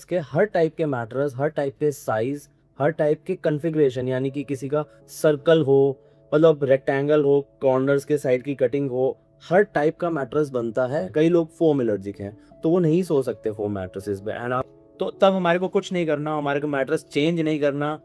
Latex के हर type के मैट्रेस, हर टाइप के साइज, हर टाइप के कॉन्फ़िगरेशन, यानी कि किसी का सर्कल हो, मतलब रेक्टेंगल हो, कॉर्नर्स के साइड की कटिंग हो, हर टाइप का मैट्रेस बनता है। कई लोग फोम एलर्जिक हैं तो वो नहीं सो सकते फोम मैट्रेसेस पे, एंड आप तो तब हमारे को कुछ नहीं करना, हमारे को मैट्रेस चेंज नहीं करना,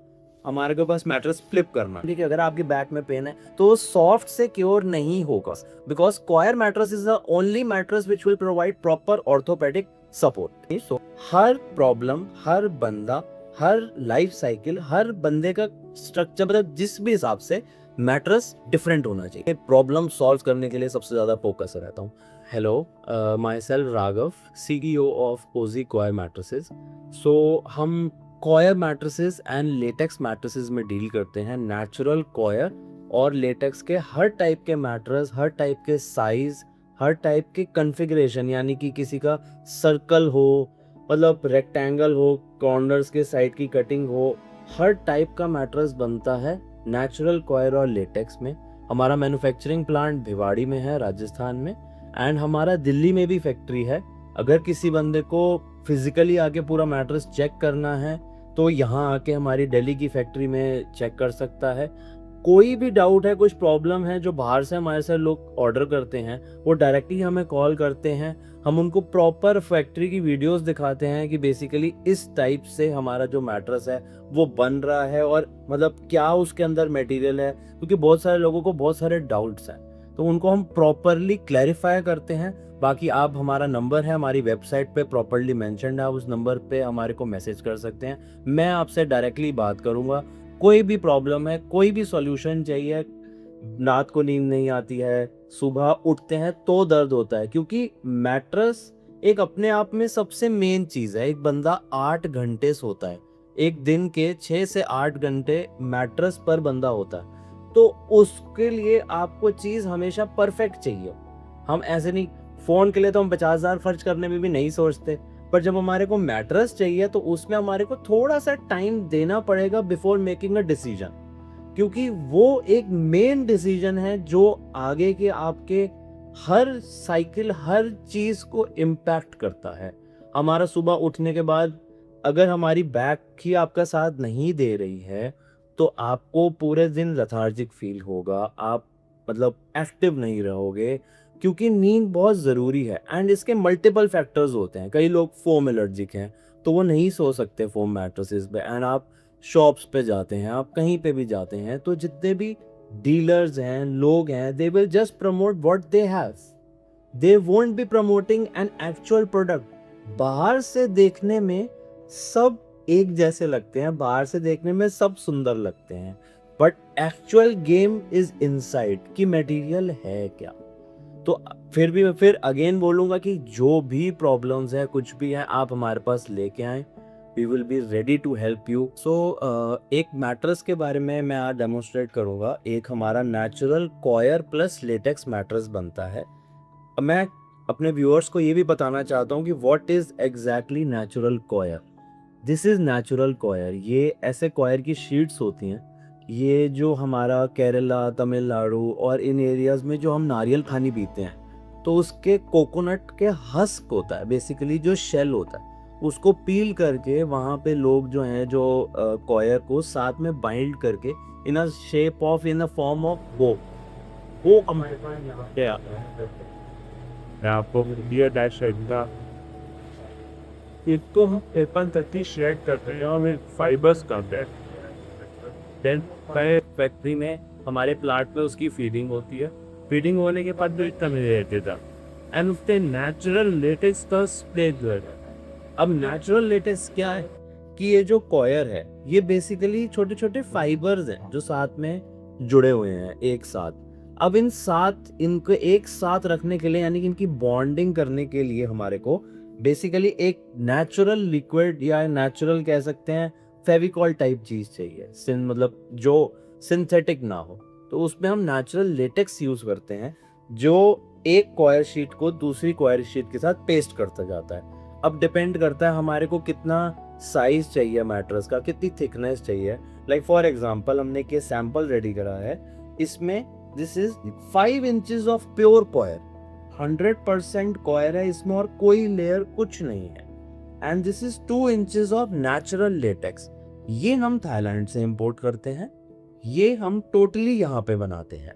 हमारे को बस मैट्रेस फ्लिप करना। ठीक है, अगर आपके बैक में पेन है तो सॉफ्ट से क्योर नहीं होगा, because coir mattress is the only mattress which will provide proper orthopaedic support. So हर प्रॉब्लम, हर बंदा, हर लाइफ साइकिल, हर बंदे का स्ट्रक्चर, मतलब जिस भी हिसाब से मैट्रेस डिफरेंट होना चाहिए। प्रॉब्लम सॉल्व करने के लिए सबसे ज्यादा फोकस रहता हूँ। Hello, myself Raghav, CEO of cozy coir mattresses. So हम coir mattresses and latex mattresses में डील करते हैं। नेचुरल कॉयर और लेटेक्स के हर टाइप के मैट्रेस, हर टाइप के साइज, हर टाइप के कॉन्फ़िगरेशन, यानी कि किसी का सर्कल हो, मतलब रेक्टेंगल हो, कॉर्नर्स के साइड की कटिंग हो, हर टाइप का मैट्रेस बनता है नेचुरल कॉयर और लेटेक्स में। हमारा मैन्युफैक्चरिंग प्लांट भिवाड़ी में है, राजस्थान में, एंड हमारा दिल्ली में भी फैक्ट्री है। अगर किसी बंदे को फिजिकली आके पूरा मैट्रेस चेक करना है तो यहाँ आके हमारी दिल्ली की फैक्ट्री में चेक कर सकता है। कोई भी डाउट है, कुछ प्रॉब्लम है, जो बाहर से हमारे से लोग ऑर्डर करते हैं वो डायरेक्टली हमें कॉल करते हैं। हम उनको प्रॉपर फैक्ट्री की वीडियोस दिखाते हैं कि बेसिकली इस टाइप से हमारा जो मैट्रेस है वो बन रहा है, और मतलब क्या उसके अंदर मटेरियल है, क्योंकि बहुत सारे लोगों को बहुत सारे डाउट्स हैं तो उनको हम प्रॉपरली क्लैरिफाई करते हैं। बाकी आप, हमारा नंबर है हमारी वेबसाइट पे प्रॉपरली मेंशन्ड है, आप उस नंबर पे हमारे को मैसेज कर सकते हैं। मैं आपसे डायरेक्टली बात करूंगा। कोई भी प्रॉब्लम है, कोई भी सॉल्यूशन चाहिए, रात को नींद नहीं आती है, सुबह उठते हैं तो दर्द होता है, क्योंकि मैट्रेस एक अपने आप में सबसे मेन चीज है। एक बंदा 8 घंटे सोता है, एक दिन के 6 से 8 घंटे मैट्रेस पर बंदा होता है, तो उसके लिए आपको चीज हमेशा परफेक्ट चाहिए। हम ऐसे नहीं, फोन के लिए तो हम 50,000 खर्च करने में भी नहीं सोचते, पर जब हमारे को मैट्रेस चाहिए तो उसमें हमारे को थोड़ा सा टाइम देना पड़ेगा बिफोर मेकिंग अ डिसीजन, क्योंकि वो एक मेन डिसीजन है जो आगे के आपके हर साइकिल, हर चीज को इम्पैक्ट करता है। हमारा सुबह उठने के बाद अगर हमारी बैक ही आपका साथ नहीं दे रही है तो आपको पूरे दिन लेथार्जिक फील होगा, आप मतलब एक्टिव नहीं रहोगे, क्योंकि नींद बहुत ज़रूरी है। एंड इसके मल्टीपल फैक्टर्स होते हैं। कई लोग फोम एलर्जिक हैं तो वो नहीं सो सकते फोम मैट्रेसेस पे, एंड आप शॉप्स पे जाते हैं, आप कहीं पे भी जाते हैं तो जितने भी डीलर्स हैं, लोग हैं, they will just promote what they have, they won't be promoting an actual product. बाहर से देखने में सब एक जैसे लगते हैं, बाहर से देखने में सब सुंदर लगते हैं, but actual game is inside कि मटेरियल है क्या। तो फिर अगेन बोलूंगा कि जो भी प्रॉब्लम्स है, कुछ भी है, आप हमारे पास लेके आए, we will be ready to help you. So एक मैट्रेस के बारे में मैं आज डेमोन्स्ट्रेट करूंगा। एक हमारा natural coir plus latex mattress बनता है। अब मैं अपने व्यूअर्स को ये भी बताना चाहता हूँ कि what is exactly natural coir. This is natural coir. ये ऐसे कॉयर की शीट्स होती हैं, ये जो हमारा केरला, तमिलनाडु और इन एरियाज में जो हम नारियल पानी पीते हैं तो उसके कोकोनट के हस्क होता है, बेसिकली जो शेल होता है, उसको पील करके वहाँ पे लोग जो हैं, जो कॉयर को साथ में बाइंड करके in a shape of, in a form of वो हमारे पास यहाँ पे आता है। मैं आपको क्लियर डैश रहेगा। इसको हम पेपर तक शेड करते हैं और फाइबर्स करते हैं। देन फैक्ट्री में, हमारे प्लांट में उसकी फीडिंग होती है। फीडिंग होने के बाद जो इतना मिल रहते था, एंड उसके नेचुरल लेटेक्स का स्प्रे जो है। अब नेचुरल लेटेक्स क्या है कि ये जो कॉयर है ये बेसिकली छोटे छोटे फाइबर्स हैं जो साथ में जुड़े हुए हैं एक साथ। अब इन साथ, इनको एक साथ रखने के लिए, यानी कि इनकी बॉन्डिंग करने के लिए हमारे को बेसिकली एक नेचुरल लिक्विड, या नेचुरल कह सकते हैं फेविकॉल टाइप चीज चाहिए, मतलब जो सिंथेटिक ना हो। तो उसमें हम नेचुरल लेटेक्स यूज करते हैं जो एक कॉयर शीट को दूसरी कॉयर शीट के साथ पेस्ट करता जाता है। अब डिपेंड करता है हमारे को कितना साइज चाहिए मैट्रेस का, कितनी थिकनेस चाहिए। लाइक फॉर एग्जांपल हमने एक सैंपल रेडी करा है, इसमें this is 5 inches of pure coir, 100% coir है इसमें और कोई लेयर कुछ नहीं है। And this is 2 inches of natural latex. ये हम थाईलैंड से इंपोर्ट करते हैं, ये हम टोटली यहाँ पे बनाते हैं।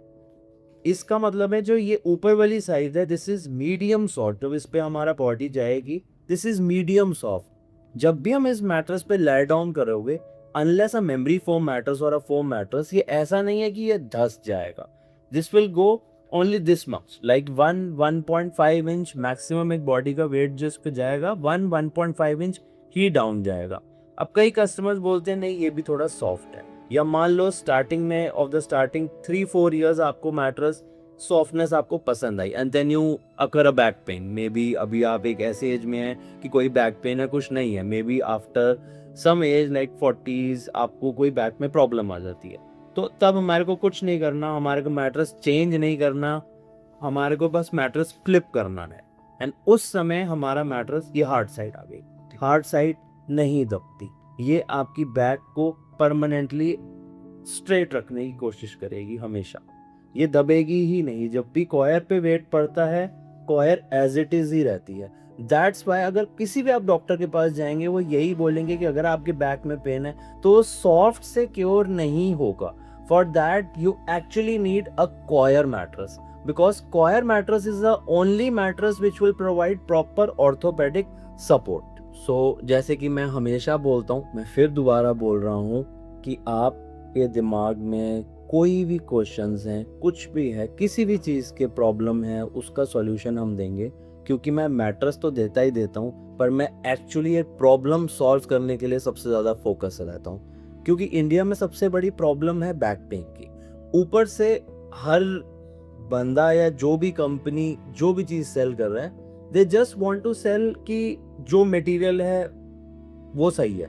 इसका मतलब है जो ये ऊपर वाली साइज है दिस इज मीडियम सॉफ्ट, जब इस पे हमारा बॉडी जाएगी दिस इज मीडियम सॉफ्ट। जब भी हम इस मैट्रेस पे लाई डाउन करोगे, unless a memory foam mattress और अ फोम मैट्रेस, ये ऐसा नहीं है कि ये धस जाएगा। This will go only this much, like 1.5 inch maximum एक बॉडी का वेट जो इस पे जाएगा, 1.5 इंच ही डाउन जाएगा। अब कई कस्टमर्स बोलते हैं नहीं ये भी थोड़ा सॉफ्ट है, या मान लो स्टार्टिंग में ऑफ द स्टार्टिंग 3-4 इयर्स आपको मैट्रेस सॉफ्टनेस आपको पसंद आई and then you occur a back pain, may be अभी आप एक ऐसे एज में हैं कि कोई बैक पेन है कुछ नहीं है, may be after some age like 40s आपको कोई बैक में प्रॉब्लम आ जाती है, तो तब हमारे को कुछ नहीं करना, हमारे को मैट्रेस चेंज नहीं करना, हमारे को बस मैट्रेस फ्लिप करना है। एंड उस समय हमारा मैट्रेस ये हार्ड साइड आ गई, हार्ड साइड नहीं दबती, ये आपकी बैक को परमानेंटली स्ट्रेट रखने की कोशिश करेगी हमेशा, ये दबेगी ही नहीं। जब भी कॉयर पे वेट पड़ता है कॉयर एज इट इज ही रहती है। दैट्स वाई अगर किसी भी आप डॉक्टर के पास जाएंगे वो यही बोलेंगे कि अगर आपके बैक में पेन है तो सॉफ्ट से क्योर नहीं होगा। For that you actually need a coir mattress, because coir mattress is the only mattress which will provide proper orthopaedic support. So जैसे कि मैं हमेशा बोलता हूँ, मैं फिर दोबारा बोल रहा हूँ कि आप के दिमाग में कोई भी क्वेश्चंस हैं, कुछ भी है, किसी भी चीज़ के प्रॉब्लम है, उसका सॉल्यूशन हम देंगे, क्योंकि मैं मैट्रेस तो देता ही देता हूँ पर मैं एक्चुअली एक प्रॉब्लम सॉल्व करने के लिए सबसे ज़्यादा फोकस रहता हूँ, क्योंकि इंडिया में सबसे बड़ी प्रॉब्लम है बैक पेन की। ऊपर से हर बंदा या जो भी कंपनी जो भी चीज़ सेल कर रहा है, they just want to sell कि जो मटेरियल है वो सही है,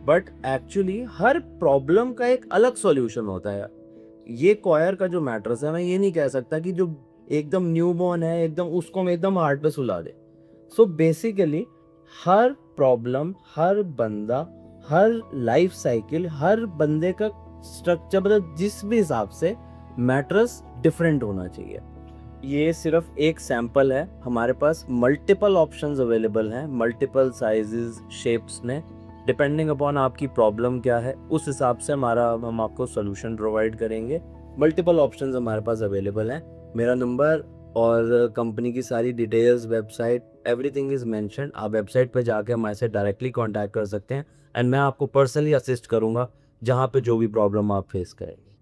बट एक्चुअली हर प्रॉब्लम का एक अलग सॉल्यूशन होता है। ये कॉयर का जो मैट्रेस है, मैं ये नहीं कह सकता कि जो एकदम न्यूबॉर्न है एकदम उसको हम एकदम हार्ड पे सुला दे। सो बेसिकली हर प्रॉब्लम, हर बंदा, हर लाइफ साइकिल, हर बंदे का स्ट्रक्चर, मतलब जिस भी हिसाब से मैट्रेस डिफरेंट होना चाहिए। ये सिर्फ एक सैंपल है, हमारे पास मल्टीपल ऑप्शंस अवेलेबल हैं, मल्टीपल साइजेस शेप्स में, डिपेंडिंग अपॉन आपकी प्रॉब्लम क्या है उस हिसाब से हम आपको सोल्यूशन प्रोवाइड करेंगे। मल्टीपल ऑप्शंस हमारे पास अवेलेबल हैं। मेरा नंबर और कंपनी की सारी details, website, everything is mention. आप वेबसाइट पे जाके हमारे से डायरेक्टली कांटेक्ट कर सकते हैं एंड मैं आपको पर्सनली असिस्ट करूँगा जहाँ पे जो भी प्रॉब्लम आप फेस करेंगे।